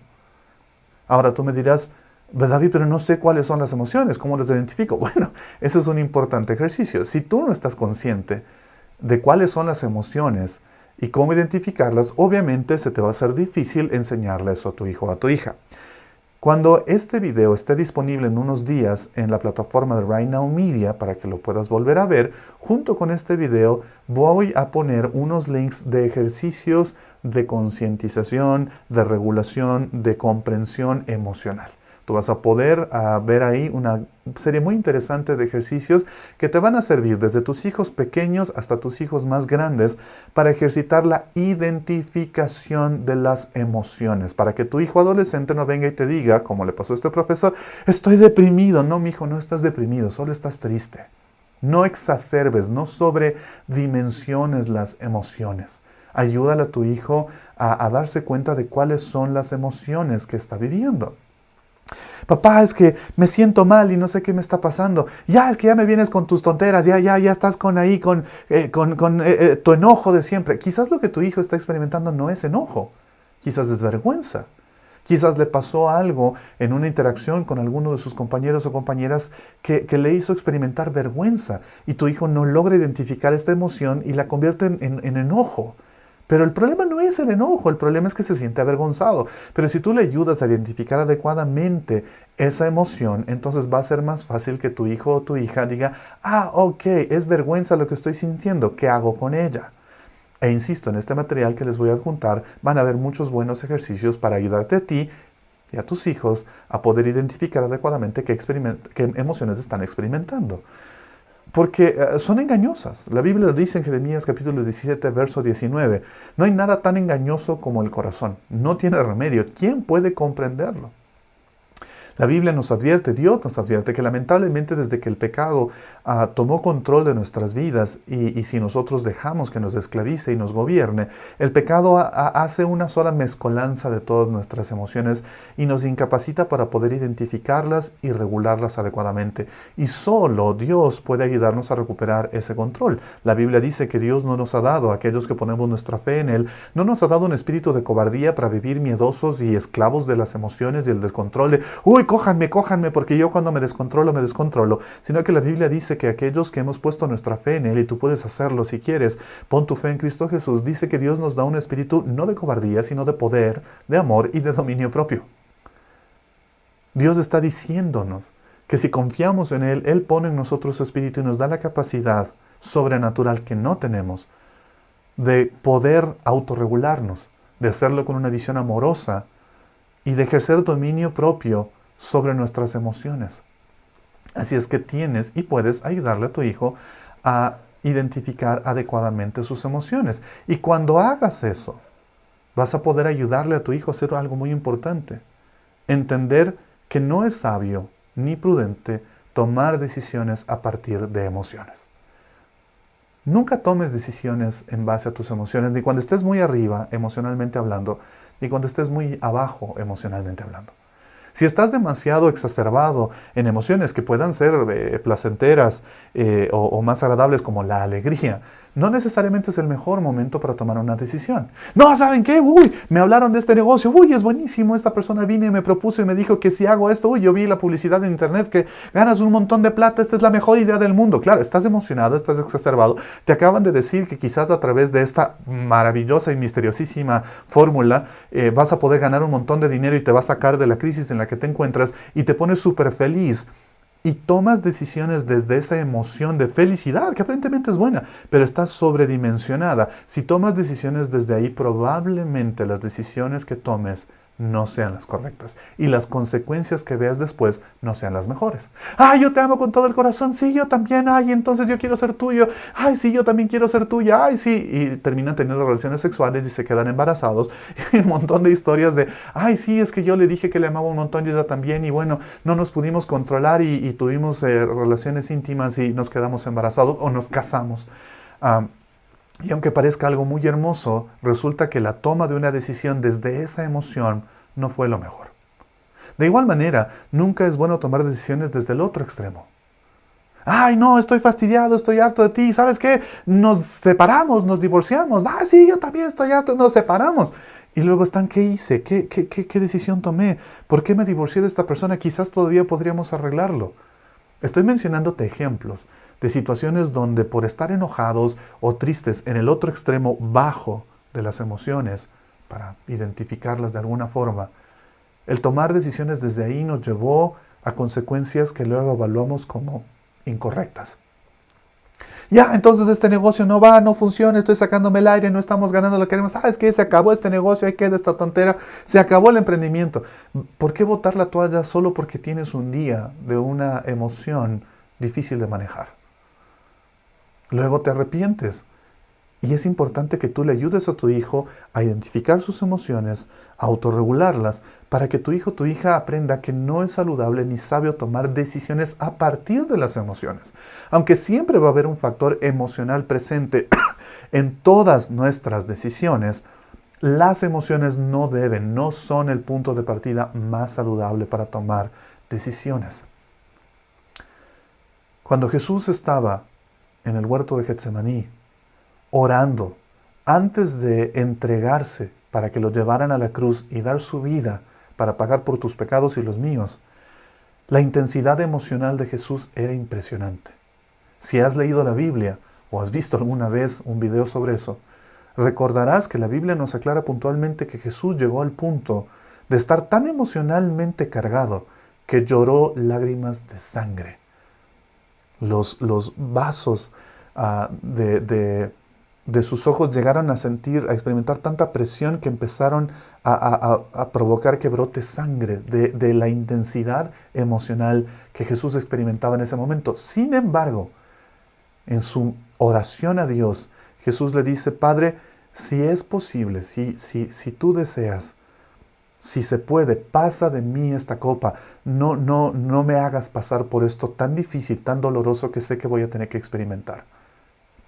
Ahora tú me dirás, David, pero no sé cuáles son las emociones, ¿cómo las identifico? Bueno, ese es un importante ejercicio. Si tú no estás consciente de cuáles son las emociones y cómo identificarlas, obviamente se te va a hacer difícil enseñarle eso a tu hijo o a tu hija. Cuando este video esté disponible en unos días en la plataforma de Right Now Media para que lo puedas volver a ver, junto con este video voy a poner unos links de ejercicios de concientización, de regulación, de comprensión emocional. Tú vas a poder ver ahí una serie muy interesante de ejercicios que te van a servir desde tus hijos pequeños hasta tus hijos más grandes para ejercitar la identificación de las emociones, para que tu hijo adolescente no venga y te diga, como le pasó a este profesor, estoy deprimido. No, mi hijo, no estás deprimido, solo estás triste. No exacerbes, no sobredimensiones las emociones. Ayúdale a tu hijo a darse cuenta de cuáles son las emociones que está viviendo. Papá, es que me siento mal y no sé qué me está pasando. Ya, es que ya me vienes con tus tonteras, ya estás con tu enojo de siempre. Quizás lo que tu hijo está experimentando no es enojo, quizás es vergüenza. Quizás le pasó algo en una interacción con alguno de sus compañeros o compañeras que le hizo experimentar vergüenza y tu hijo no logra identificar esta emoción y la convierte en enojo. Pero el problema no es el enojo, el problema es que se siente avergonzado. Pero si tú le ayudas a identificar adecuadamente esa emoción, entonces va a ser más fácil que tu hijo o tu hija diga, ah, ok, es vergüenza lo que estoy sintiendo, ¿qué hago con ella? E insisto, en este material que les voy a adjuntar van a haber muchos buenos ejercicios para ayudarte a ti y a tus hijos a poder identificar adecuadamente qué emociones están experimentando. Porque son engañosas. La Biblia lo dice en Jeremías capítulo 17, verso 19. No hay nada tan engañoso como el corazón. No tiene remedio. ¿Quién puede comprenderlo? La Biblia nos advierte, Dios nos advierte que lamentablemente desde que el pecado tomó control de nuestras vidas y si nosotros dejamos que nos esclavice y nos gobierne, el pecado hace una sola mezcolanza de todas nuestras emociones y nos incapacita para poder identificarlas y regularlas adecuadamente. Y solo Dios puede ayudarnos a recuperar ese control. La Biblia dice que Dios no nos ha dado, a aquellos que ponemos nuestra fe en Él, no nos ha dado un espíritu de cobardía para vivir miedosos y esclavos de las emociones y el descontrol de, uy, cójanme, porque yo cuando me descontrolo, sino que la Biblia dice que aquellos que hemos puesto nuestra fe en Él, y tú puedes hacerlo si quieres, pon tu fe en Cristo Jesús, dice que Dios nos da un espíritu no de cobardía, sino de poder, de amor y de dominio propio. Dios está diciéndonos que si confiamos en Él, Él pone en nosotros su espíritu y nos da la capacidad sobrenatural que no tenemos de poder autorregularnos, de hacerlo con una visión amorosa y de ejercer dominio propio sobre nuestras emociones. Así es que tienes y puedes ayudarle a tu hijo a identificar adecuadamente sus emociones. Y cuando hagas eso, vas a poder ayudarle a tu hijo a hacer algo muy importante. Entender que no es sabio ni prudente tomar decisiones a partir de emociones. Nunca tomes decisiones en base a tus emociones, ni cuando estés muy arriba emocionalmente hablando, ni cuando estés muy abajo emocionalmente hablando. Si estás demasiado exacerbado en emociones que puedan ser placenteras o más agradables como la alegría, no necesariamente es el mejor momento para tomar una decisión. No, ¿saben qué? Uy, me hablaron de este negocio. Uy, es buenísimo. Esta persona vino y me propuso y me dijo que si hago esto, uy, yo vi la publicidad en internet que ganas un montón de plata. Esta es la mejor idea del mundo. Claro, estás emocionado, estás exacerbado. Te acaban de decir que quizás a través de esta maravillosa y misteriosísima fórmula vas a poder ganar un montón de dinero y te va a sacar de la crisis en la que te encuentras y te pones súper feliz. Y tomas decisiones desde esa emoción de felicidad, que aparentemente es buena, pero está sobredimensionada. Si tomas decisiones desde ahí, probablemente las decisiones que tomes no sean las correctas. Y las consecuencias que veas después no sean las mejores. ¡Ay, yo te amo con todo el corazón! ¡Sí, yo también! ¡Ay, entonces yo quiero ser tuyo! ¡Ay, sí, yo también quiero ser tuya! ¡Ay, sí! Y terminan teniendo relaciones sexuales y se quedan embarazados. Y un montón de historias de, ¡ay, sí, es que yo le dije que le amaba un montón y ella también! Y bueno, no nos pudimos controlar y tuvimos relaciones íntimas y nos quedamos embarazados o nos casamos. Y aunque parezca algo muy hermoso, resulta que la toma de una decisión desde esa emoción no fue lo mejor. De igual manera, nunca es bueno tomar decisiones desde el otro extremo. ¡Ay, no, estoy fastidiado, estoy harto de ti! ¿Sabes qué? Nos separamos, nos divorciamos. ¡Ah, sí, yo también estoy harto! Nos separamos. Y luego están, ¿qué hice? ¿Qué decisión tomé? ¿Por qué me divorcié de esta persona? Quizás todavía podríamos arreglarlo. Estoy mencionándote ejemplos de situaciones donde por estar enojados o tristes en el otro extremo bajo de las emociones, para identificarlas de alguna forma, el tomar decisiones desde ahí nos llevó a consecuencias que luego evaluamos como incorrectas. Ya, entonces este negocio no va, no funciona, estoy sacándome el aire, no estamos ganando lo que queremos. Es que se acabó este negocio, ahí queda esta tontera, se acabó el emprendimiento. ¿Por qué botar la toalla solo porque tienes un día de una emoción difícil de manejar? Luego te arrepientes. Y es importante que tú le ayudes a tu hijo a identificar sus emociones, a autorregularlas, para que tu hijo o tu hija aprenda que no es saludable ni sabio tomar decisiones a partir de las emociones. Aunque siempre va a haber un factor emocional presente en todas nuestras decisiones, las emociones no son el punto de partida más saludable para tomar decisiones. Cuando Jesús estaba en el huerto de Getsemaní, orando, antes de entregarse para que lo llevaran a la cruz y dar su vida para pagar por tus pecados y los míos, la intensidad emocional de Jesús era impresionante. Si has leído la Biblia o has visto alguna vez un video sobre eso, Recordarás que la Biblia nos aclara puntualmente que Jesús llegó al punto de estar tan emocionalmente cargado que lloró lágrimas de sangre. Los vasos de sus ojos llegaron a experimentar tanta presión que empezaron a provocar que brote sangre de la intensidad emocional que Jesús experimentaba en ese momento. Sin embargo, en su oración a Dios, Jesús le dice: Padre, si es posible, si tú deseas, si se puede, pasa de mí esta copa. No me hagas pasar por esto tan difícil, tan doloroso que sé que voy a tener que experimentar.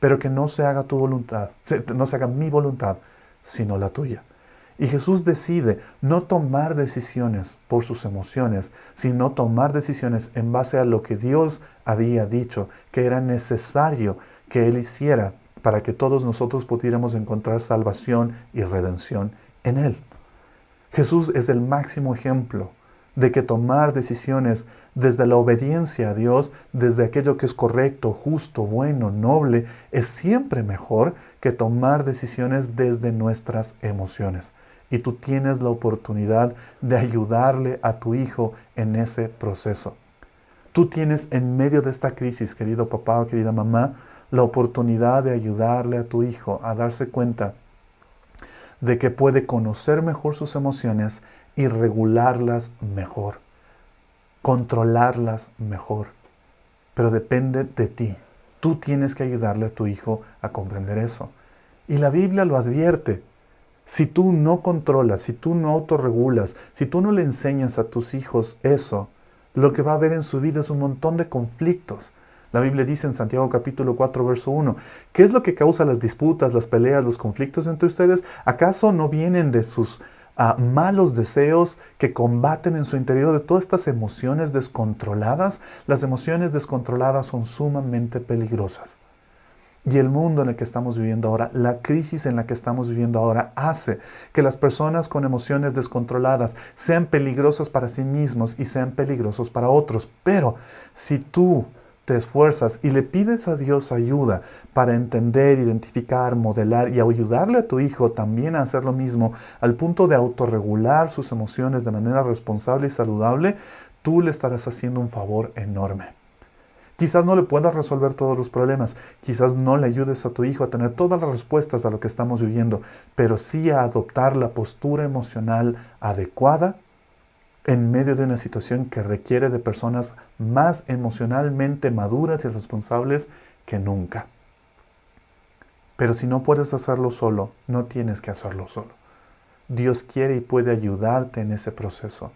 Pero que no se haga tu voluntad, no se haga mi voluntad, sino la tuya. Y Jesús decide no tomar decisiones por sus emociones, sino tomar decisiones en base a lo que Dios había dicho que era necesario que Él hiciera para que todos nosotros pudiéramos encontrar salvación y redención en Él. Jesús es el máximo ejemplo de que tomar decisiones desde la obediencia a Dios, desde aquello que es correcto, justo, bueno, noble, es siempre mejor que tomar decisiones desde nuestras emociones. Y tú tienes la oportunidad de ayudarle a tu hijo en ese proceso. Tú tienes en medio de esta crisis, querido papá o querida mamá, la oportunidad de ayudarle a tu hijo a darse cuenta de que puede conocer mejor sus emociones y regularlas mejor, controlarlas mejor. Pero depende de ti. Tú tienes que ayudarle a tu hijo a comprender eso. Y la Biblia lo advierte. Si tú no controlas, si tú no autorregulas, si tú no le enseñas a tus hijos eso, lo que va a haber en su vida es un montón de conflictos. La Biblia dice en Santiago capítulo 4, verso 1, ¿qué es lo que causa las disputas, las peleas, los conflictos entre ustedes? ¿Acaso no vienen de sus malos deseos que combaten en su interior, de todas estas emociones descontroladas? Las emociones descontroladas son sumamente peligrosas. Y el mundo en el que estamos viviendo ahora, la crisis en la que estamos viviendo ahora, hace que las personas con emociones descontroladas sean peligrosas para sí mismos y sean peligrosos para otros. Pero si tú te esfuerzas y le pides a Dios ayuda para entender, identificar, modelar y ayudarle a tu hijo también a hacer lo mismo, al punto de autorregular sus emociones de manera responsable y saludable, tú le estarás haciendo un favor enorme. Quizás no le puedas resolver todos los problemas, quizás no le ayudes a tu hijo a tener todas las respuestas a lo que estamos viviendo, pero sí a adoptar la postura emocional adecuada en medio de una situación que requiere de personas más emocionalmente maduras y responsables que nunca. Pero si no puedes hacerlo solo, no tienes que hacerlo solo. Dios quiere y puede ayudarte en ese proceso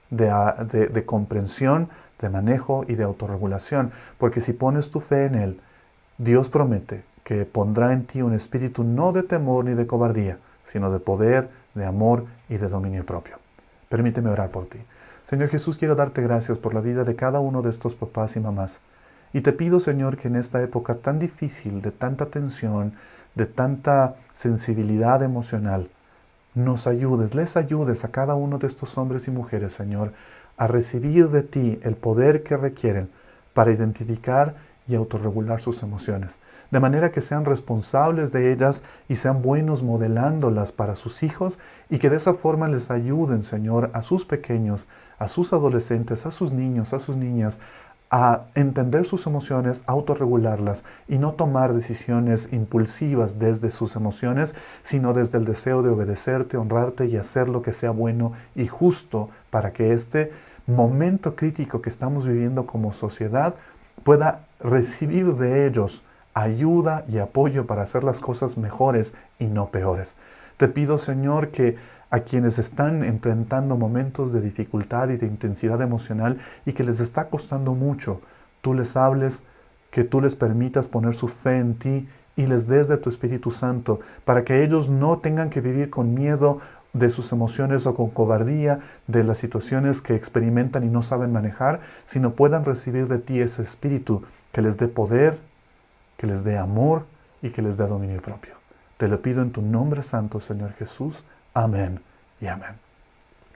de comprensión, de manejo y de autorregulación. Porque si pones tu fe en Él, Dios promete que pondrá en ti un espíritu no de temor ni de cobardía, sino de poder, de amor y de dominio propio. Permíteme orar por ti. Señor Jesús, quiero darte gracias por la vida de cada uno de estos papás y mamás. Y te pido, Señor, que en esta época tan difícil, de tanta tensión, de tanta sensibilidad emocional, nos ayudes, les ayudes a cada uno de estos hombres y mujeres, Señor, a recibir de ti el poder que requieren para identificar y autorregular sus emociones, de manera que sean responsables de ellas y sean buenos modelándolas para sus hijos, y que de esa forma les ayuden, Señor, a sus pequeños, a sus adolescentes, a sus niños, a sus niñas, a entender sus emociones, autorregularlas y no tomar decisiones impulsivas desde sus emociones, sino desde el deseo de obedecerte, honrarte y hacer lo que sea bueno y justo para que este momento crítico que estamos viviendo como sociedad pueda recibir de ellos ayuda y apoyo para hacer las cosas mejores y no peores. Te pido, Señor, que a quienes están enfrentando momentos de dificultad y de intensidad emocional y que les está costando mucho, tú les hables, que tú les permitas poner su fe en ti y les des de tu Espíritu Santo para que ellos no tengan que vivir con miedo de sus emociones o con cobardía de las situaciones que experimentan y no saben manejar, sino puedan recibir de ti ese Espíritu que les dé poder, que les dé amor y que les dé dominio propio. Te lo pido en tu nombre santo, Señor Jesús. Amén y amén.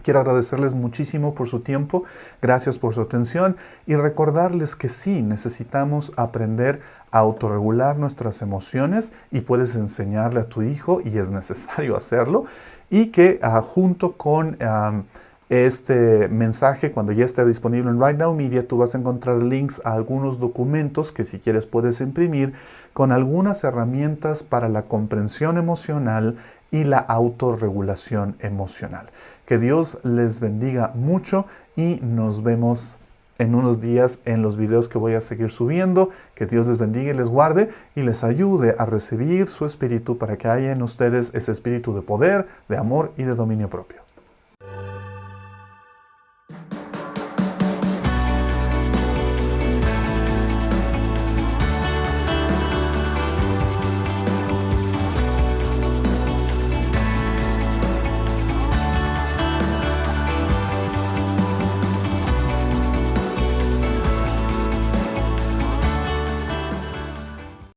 Quiero agradecerles muchísimo por su tiempo, gracias por su atención y recordarles que sí, necesitamos aprender a autorregular nuestras emociones y puedes enseñarle a tu hijo y es necesario hacerlo y que junto con este mensaje, cuando ya esté disponible en Right Now Media, tú vas a encontrar links a algunos documentos que si quieres puedes imprimir con algunas herramientas para la comprensión emocional y la autorregulación emocional. Que Dios les bendiga mucho y nos vemos en unos días en los videos que voy a seguir subiendo. Que Dios les bendiga y les guarde y les ayude a recibir su espíritu para que haya en ustedes ese espíritu de poder, de amor y de dominio propio.